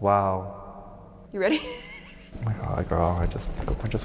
Wow. You ready? Oh my god, girl, I just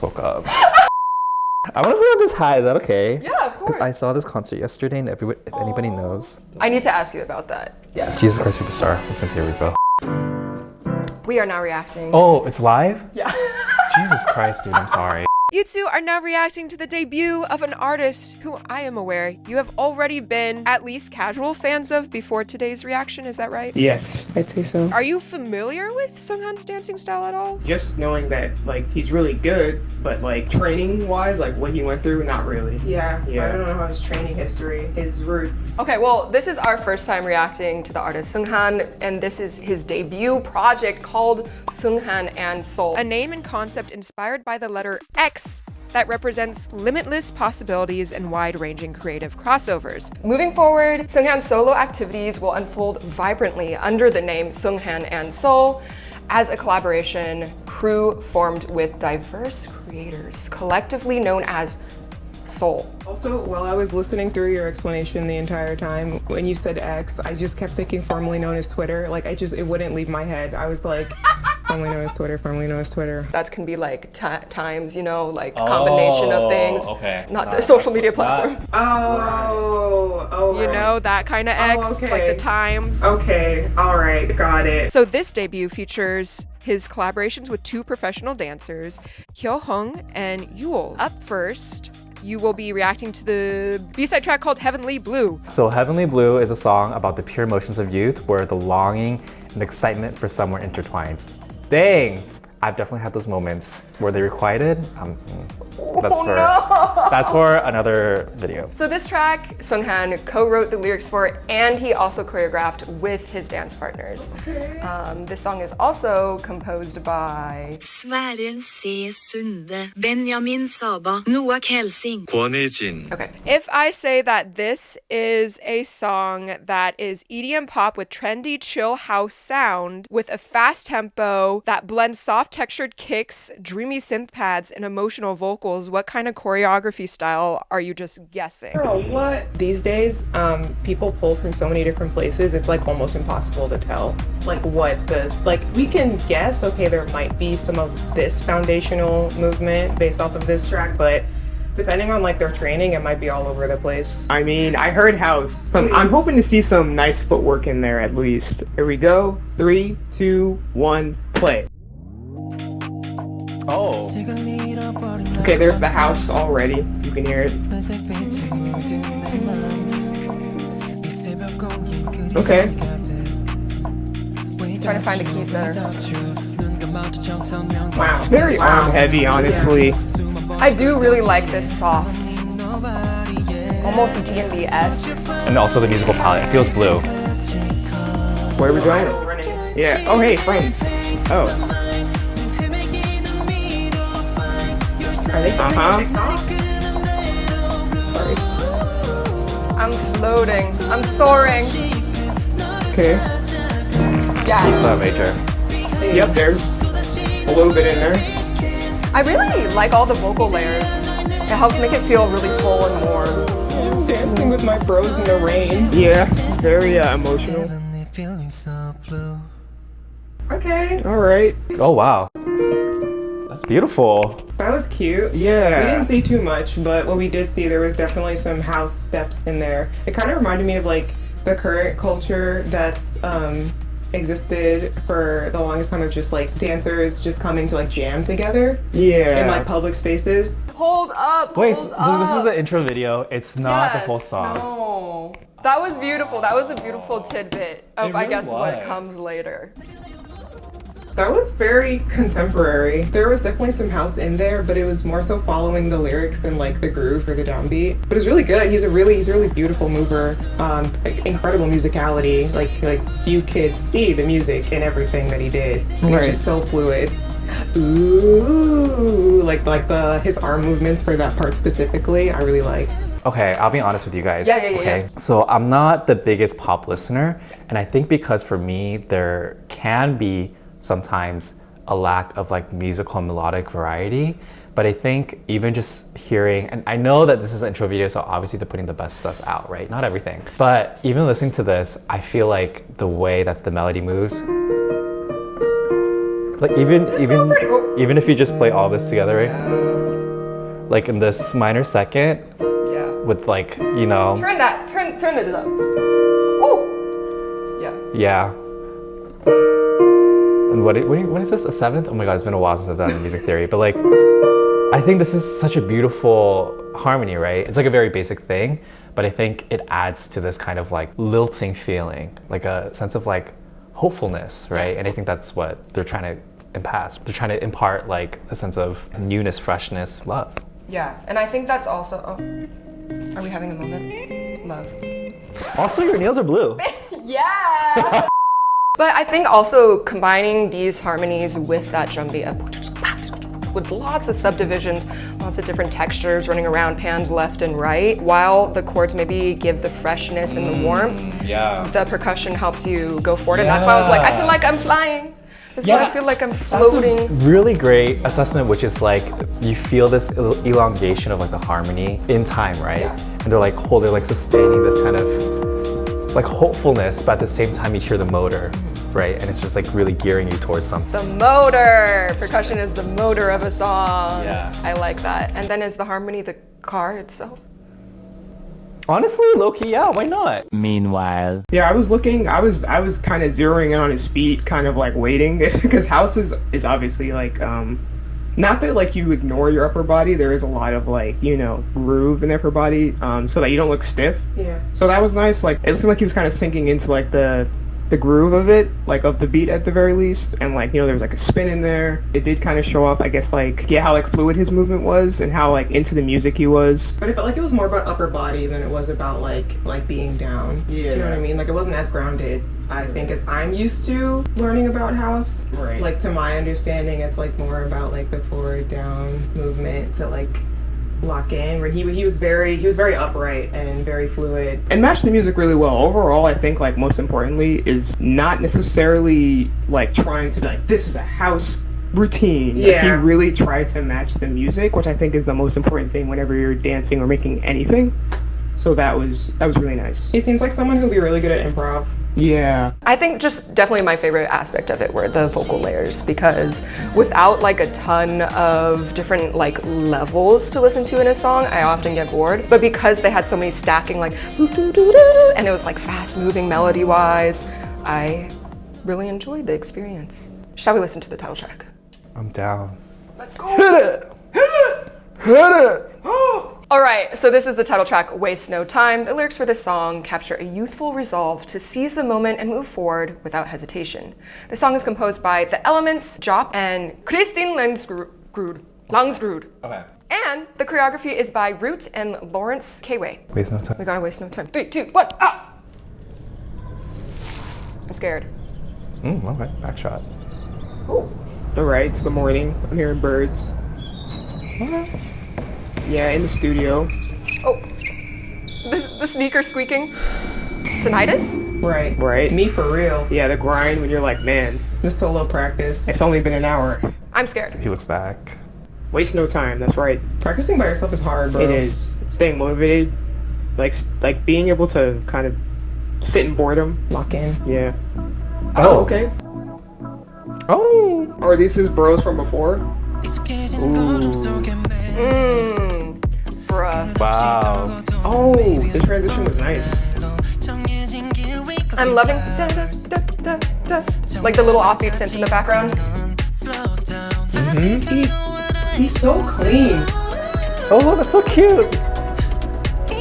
woke up. I want to go on this high, is that okay? Yeah, of course. Because I saw this concert yesterday and if anybody knows. I need to ask you about that. Yeah. Jesus Christ Superstar with Cynthia Erivo. We are now reacting. Oh, it's live? Yeah. Jesus Christ, dude, I'm sorry. You two are now reacting to the debut of an artist who I am aware you have already been at least casual fans of before today's reaction, is that right? Yes. I'd say so. Are you familiar with XngHan's dancing style at all? Just knowing that, like, he's really good, but, like, training-wise, like, what he went through, not really. Yeah. I don't know how his training history, his roots. Okay, well, this is our first time reacting to the artist XngHan, and this is his debut project called XngHan&Xoul, a name and concept inspired by the letter X that represents limitless possibilities and wide-ranging creative crossovers. Moving forward, XngHan's solo activities will unfold vibrantly under the name XngHan&Xoul as a collaboration crew formed with diverse creators, collectively known as Soul. Also, while I was listening through your explanation the entire time, when you said X, I just kept thinking formerly known as Twitter. Like, it wouldn't leave my head. I was like, formerly known as Twitter, formerly known as Twitter. That can be like times, you know, like combination of things. Okay. Not the social media platform. Oh, You know, that kind of X, okay. like the times. Okay, all right, got it. So this debut features his collaborations with two professional dancers, XngHan and XngHan&Xoul. Up first, you will be reacting to the B-side track called Heavenly Blue. So Heavenly Blue is a song about the pure emotions of youth where the longing and excitement for somewhere intertwines. Dang! I've definitely had those moments where they were quieted. That's for another video. So this track, XngHan co-wrote the lyrics for, and he also choreographed with his dance partners. This song is also composed by Sverre C. Sunde, Benjamin Saba, Noah Kelsing, 권혜진. Okay. If I say that this is a song that is EDM pop with trendy chill house sound with a fast tempo that blends soft textured kicks, dreamy synth pads, and emotional vocals, what kind of choreography style are you just guessing? Girl, what? These days, people pull from so many different places, it's like almost impossible to tell. Like we can guess, okay, there might be some of this foundational movement based off of this track, but depending on like their training, it might be all over the place. I mean, I heard house. I'm hoping to see some nice footwork in there at least. Here we go. 3, 2, 1, play. Oh. Okay, there's the house already. You can hear it. Okay. Trying to find the key center. Wow, it's very arm heavy, honestly. I do really like this soft, almost D&B-esque. And also the musical palette, it feels blue. Where are we going? Yeah. Oh, hey, friends. Oh. Are they Sorry. I'm floating. I'm soaring. Okay. Yeah. It's major. Yep, there's a little bit in there. I really like all the vocal layers. It helps make it feel really full and warm. I'm dancing with my bros in the rain. Yeah, very emotional. Okay. All right. Oh wow. That's beautiful. That was cute. Yeah. We didn't see too much, but what we did see, there was definitely some house steps in there. It kind of reminded me of like the current culture that's existed for the longest time of just like dancers just coming to like jam together. Yeah. In like public spaces. Hold up. Wait, hold so up. this is the intro video. It's not the full Yes, song. No. That was beautiful. That was a beautiful tidbit of, It I really guess, what was. comes later. That was very contemporary. There was definitely some house in there, but it was more so following the lyrics than like the groove or the downbeat. But it's really good. He's a really beautiful mover. Incredible musicality. Like you could see the music in everything that he did. And It's just so fluid. Ooh, like his arm movements for that part specifically, I really liked. Okay, I'll be honest with you guys. Yeah. Okay, so I'm not the biggest pop listener, and I think because for me there can be sometimes a lack of like musical and melodic variety, but I think even just hearing, and I know that this is an intro video, so obviously they're putting the best stuff out, right? Not everything, but even listening to this, I feel like the way that the melody moves Like even if you just play all this together, right? Like in this minor second, Yeah. with like, you know. Turn it up. Oh. Yeah. Yeah. And what is this? A seventh? Oh my god, it's been a while since I've done music theory, but like, I think this is such a beautiful harmony, right? It's like a very basic thing, but I think it adds to this kind of like lilting feeling, like a sense of like hopefulness, right? And I think that's what they're trying to impart. They're trying to impart like a sense of newness, freshness, love. Yeah, and I think that's also. Oh, are we having a moment? Love. Also, your nails are blue. Yeah. But I think also combining these harmonies with that drum beat, with lots of subdivisions, lots of different textures running around, panned left and right, while the chords maybe give the freshness and the warmth. Yeah. The percussion helps you go forward, and that's why I was like, I feel like I'm flying. This is why I feel like I'm floating. That's a really great assessment, which is like you feel this elongation of like the harmony in time, right? Yeah. And they're like sustaining this kind of like hopefulness, but at the same time you hear the motor, right? And it's just like really gearing you towards something. The motor! Percussion is the motor of a song. Yeah. I like that. And then is the harmony the car itself? Honestly, low-key, yeah, why not? Meanwhile. Yeah, I was looking. I was kind of zeroing in on his feet, kind of like waiting, because house is obviously like not that like you ignore your upper body. There is a lot of like, you know, groove in the upper body, so that you don't look stiff. Yeah. So that was nice. Like it seemed like he was kind of sinking into like the groove of it, like of the beat at the very least, and like, you know, there was like a spin in there. It did kind of show up, I guess, like, yeah, how like fluid his movement was and how like into the music he was. But it felt like it was more about upper body than it was about like being down. Yeah. Do you know what I mean? Like it wasn't as grounded, I think, as I'm used to learning about house. Right. Like to my understanding, it's like more about like the forward down movement to like lock in. Where he was very upright and very fluid. And matched the music really well. Overall, I think like most importantly is not necessarily like trying to be like, this is a house routine. Like, he Yeah. really tried to match the music, which I think is the most important thing whenever you're dancing or making anything. So that was really nice. He seems like someone who'll be really good at improv. Yeah. I think just definitely my favorite aspect of it were the vocal layers, because without like a ton of different like levels to listen to in a song, I often get bored. But because they had so many stacking like and it was like fast moving melody wise, I really enjoyed the experience. Shall we listen to the title track? I'm down. Let's go. Hit it. All right, so this is the title track, Waste No Time. The lyrics for this song capture a youthful resolve to seize the moment and move forward without hesitation. The song is composed by The Elements, Jop, and Christine Langsrud. Okay. And the choreography is by Root and Lawrence Kway. Waste no time. We gotta waste no time. 3, 2, 1, ah! I'm scared. Okay, back shot. Ooh. Alright, it's the morning. I'm hearing birds. Yeah, in the studio. Oh, the sneaker squeaking. Tinnitus? Right. Right. Me for real. Yeah, the grind when you're like, man, The solo practice. it's only been an hour. I'm scared. He looks back. Waste no time, that's right. Practicing by yourself is hard, bro. It is. Staying motivated, like being able to kind of sit in boredom. Lock in. Yeah. Oh. Okay. Oh. Are these his bros from before? Bruh. Wow. Oh, the transition was nice. I'm loving da, da, da, da, da. Like the little offbeat synth in the background. He's so clean. Oh, that's so cute.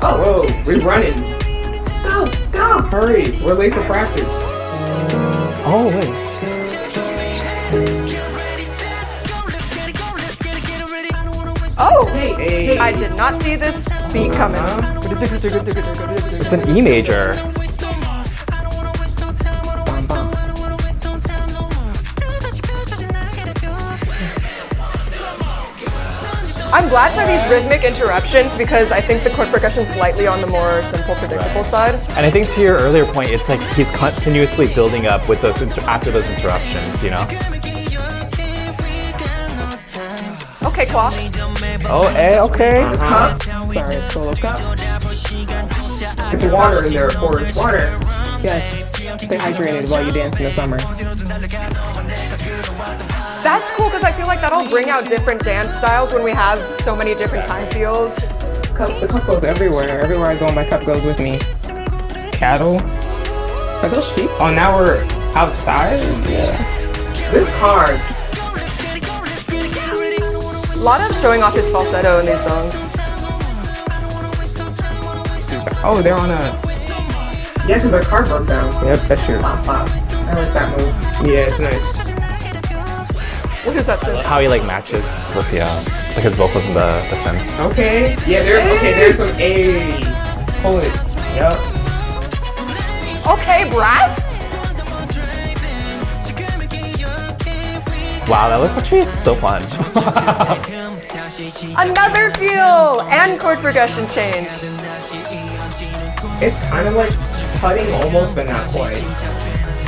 Whoa, we're running. Go, go. Hurry, we're late for practice. Oh, wait. Oh, Hey. I did not see this beat coming. It's an E major. I'm glad for these rhythmic interruptions because I think the chord percussion is slightly on the more simple, predictable side. And I think to your earlier point, it's like he's continuously building up with those after those interruptions, you know? Okay, clock. Oh, okay. Cup. Sorry, solo cup. It's water in there, of course. Yes. Stay hydrated while you dance in the summer. That's cool because I feel like that'll bring out different dance styles when we have so many different time feels. The cup goes everywhere. Everywhere I go, my cup goes with me. Cattle. Are those sheep? Oh, now we're outside? Yeah. This card. A lot of showing off his falsetto in these songs. Oh, they're on a... Yeah, because their card broke down. Yep, that's true. Pop, pop. I like that move. Yeah, it's nice. What is that synth? How he like matches with the like his vocals in the synth. Okay. Yeah, there's some A. Hold it. Yep. Okay, brass? Wow, that looks actually so fun. Another feel and chord progression change. It's kind of like cutting almost, but not quite.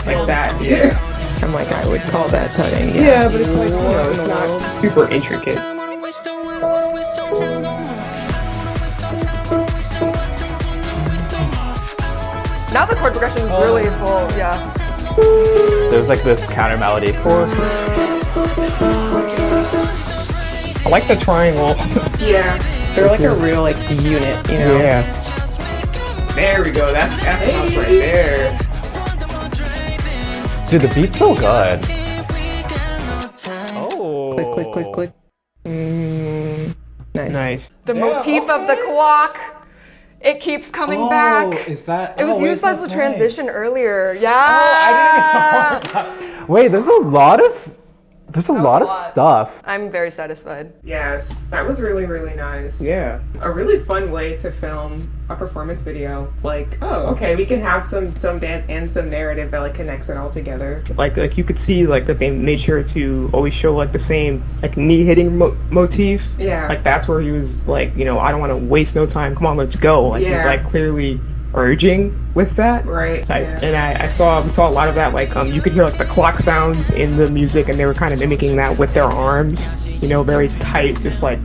Like that. Yeah. I'm like, I would call that tutting. Yeah, but it's like, it's not super intricate. Now the chord progression is really full, yeah. There's like this counter melody for. I like the triangle. Yeah. They're like a real like unit, you know? Yeah. There we go. That's us right there. Dude, the beat's so good. Oh. Click, click, click, click. Nice. Nice. The motif of the clock, it keeps coming back. Is that? It was used as a transition earlier. Yeah. I didn't know. Wait, there's a lot of stuff. I'm very satisfied. Yes, that was really, really nice. Yeah. A really fun way to film a performance video. Like, oh, okay, we can have some dance and some narrative that like connects it all together. Like you could see like that they made sure to always show like the same like knee hitting motif. Yeah. Like that's where he was like, I don't want to waste no time. Come on, let's go. Like he's Yeah. like clearly urging with that. Right. So Yeah. And I saw a lot of that. Like you could hear like the clock sounds in the music, and they were kind of mimicking that with their arms. Very tight, just like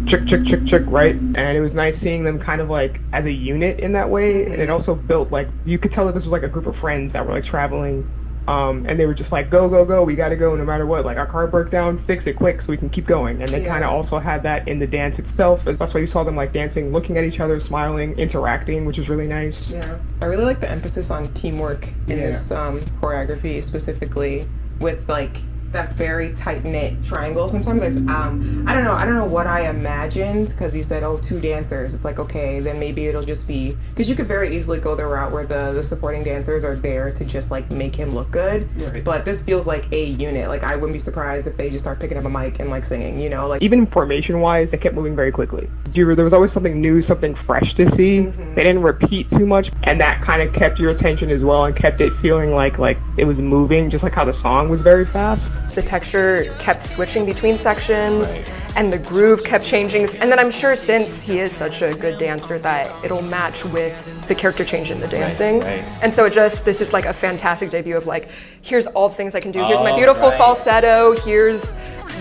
chick, chick, chick, chick, right? And it was nice seeing them kind of like as a unit in that way. And it also built like, you could tell that this was like a group of friends that were like traveling. And they were just like, go, go, go, we gotta go no matter what. Like our car broke down, fix it quick so we can keep going. And they kind of also had that in the dance itself. That's why you saw them like dancing, looking at each other, smiling, interacting, which was really nice. Yeah. I really like the emphasis on teamwork in this choreography, specifically with like that very tight-knit triangle. Sometimes I don't know what I imagined, because he said, oh, 2 dancers. It's like, okay, then maybe it'll just be, because you could very easily go the route where the supporting dancers are there to just like make him look good. Right. But this feels like a unit. Like I wouldn't be surprised if they just start picking up a mic and like singing, like Even formation-wise, they kept moving very quickly. There was always something new, something fresh to see. They didn't repeat too much, and that kind of kept your attention as well and kept it feeling like it was moving, just like how the song was very fast. The texture kept switching between sections, and the groove kept changing. And then I'm sure since he is such a good dancer that it'll match with the character change in the dancing. Right. And so this is like a fantastic debut of like, here's all the things I can do. Here's my beautiful falsetto. Here's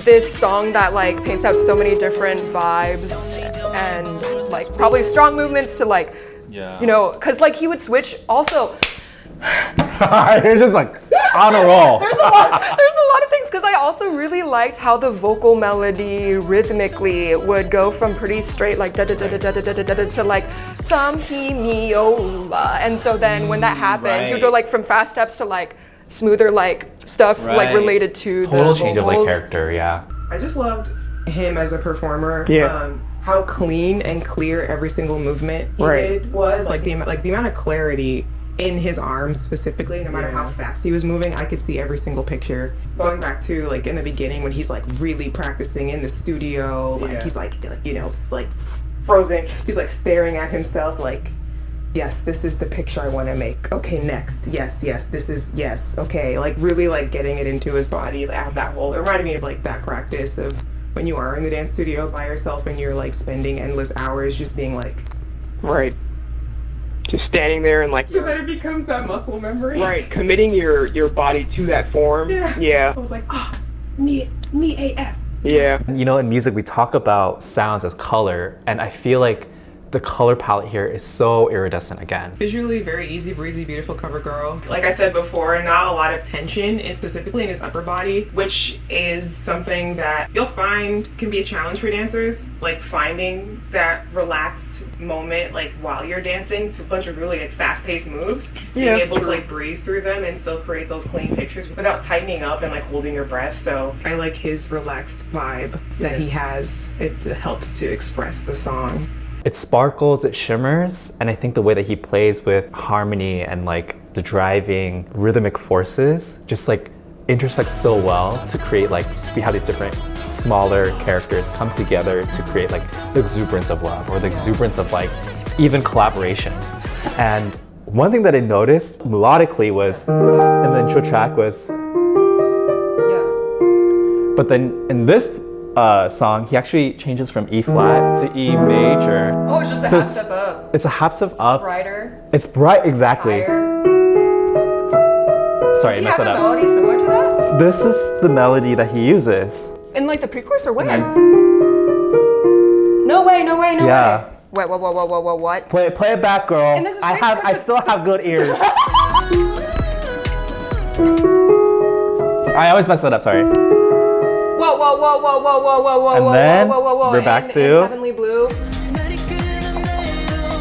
this song that like paints out so many different vibes and like probably strong movements to like, because like he would switch also. You're just like on a roll. There's a lot of things, because I also really liked how the vocal melody rhythmically would go from pretty straight like da da da da da da da da da to like some he me ola, and so then when that happened, you'd go like from fast steps to like smoother like stuff like related to total the change of vocals. like character. Yeah. I just loved him as a performer. Yeah. How clean and clear every single movement he did was. Like the amount of clarity in his arms specifically, no matter how fast he was moving, I could see every single picture. Going back to like in the beginning when he's like really practicing in the studio, like he's like frozen. He's like staring at himself like, yes, this is the picture I want to make. Okay, next. Yes, this is, yes. Okay, like really like getting it into his body. That whole, it reminded me of like that practice of when you are in the dance studio by yourself and you're like spending endless hours just being like, just standing there and like, so that it becomes that muscle memory. committing your body to that form. I was like, me AF. Yeah. In music, we talk about sounds as color, and I feel like the color palette here is so iridescent again. Visually very easy breezy, beautiful cover girl. Like I said before, not a lot of tension, and specifically in his upper body, which is something that you'll find can be a challenge for dancers. Like finding that relaxed moment like while you're dancing to a bunch of really like fast-paced moves, being able to like breathe through them and still create those clean pictures without tightening up and like holding your breath. So I like his relaxed vibe that he has. It helps to express the song. It sparkles, it shimmers, and I think the way that he plays with harmony and like the driving rhythmic forces just like intersect so well to create like, we have these different smaller characters come together to create like the exuberance of love or the exuberance of like even collaboration. And one thing that I noticed melodically was, in the intro track was, but then in this song, he actually changes from E flat to E major. Oh, it's just a half step up. It's a half step up. It's brighter. It's bright, exactly. Higher. Sorry, I messed that Does he have a up. melody similar to that? This is the melody that he uses. In like the pre-chorus or when? No way, no way, no Yeah. way. Wait, what? Play it back, girl. And this is I great still have good ears. I always mess that up, sorry. Whoa, And then we're back to Heavenly Blue.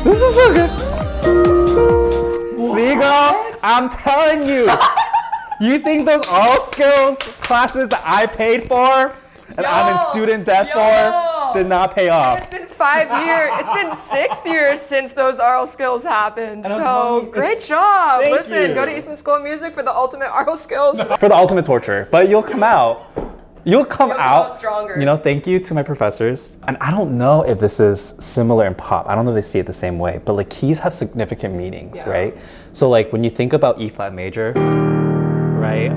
This is so good. See, girl? I'm telling you. You think those oral skills classes that I paid for and I'm in student debt for did not pay off? It's been 5 years. It's been 6 years since those oral skills happened. And I'm So telling you, great job. Thank Listen, you. go to Eastman School of Music for the ultimate oral skills. For the ultimate torture. But you'll come out. You'll come out stronger. You know, thank you to my professors. And I don't know if this is similar in pop. I don't know if they see it the same way, but like keys have significant meanings, right? So like when you think about E flat major, right?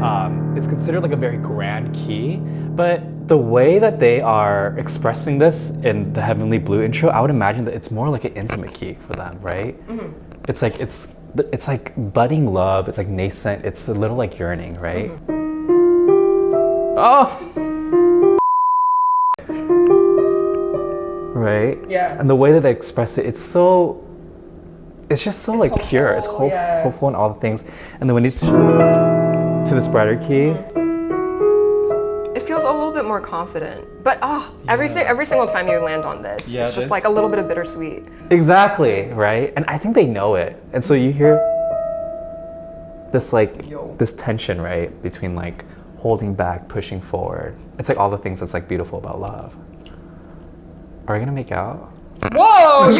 It's considered like a very grand key, but the way that they are expressing this in the Heavenly Blue intro, I would imagine that it's more like an intimate key for them, right? It's like it's like budding love. It's like nascent. It's a little like yearning, right? Oh. Right? Yeah. And the way that they express it, it's just so like pure. It's hopeful, yeah. hopeful and all the things. And then when it's to this brighter key, It feels a little bit more confident. But every single time you land on this, it's just like a little bit of bittersweet. exactly, right? And I think they know it. And so you hear this like this tension, right, between like holding back, pushing forward. It's like all the things that's like beautiful about love. Are we gonna make out? Whoa!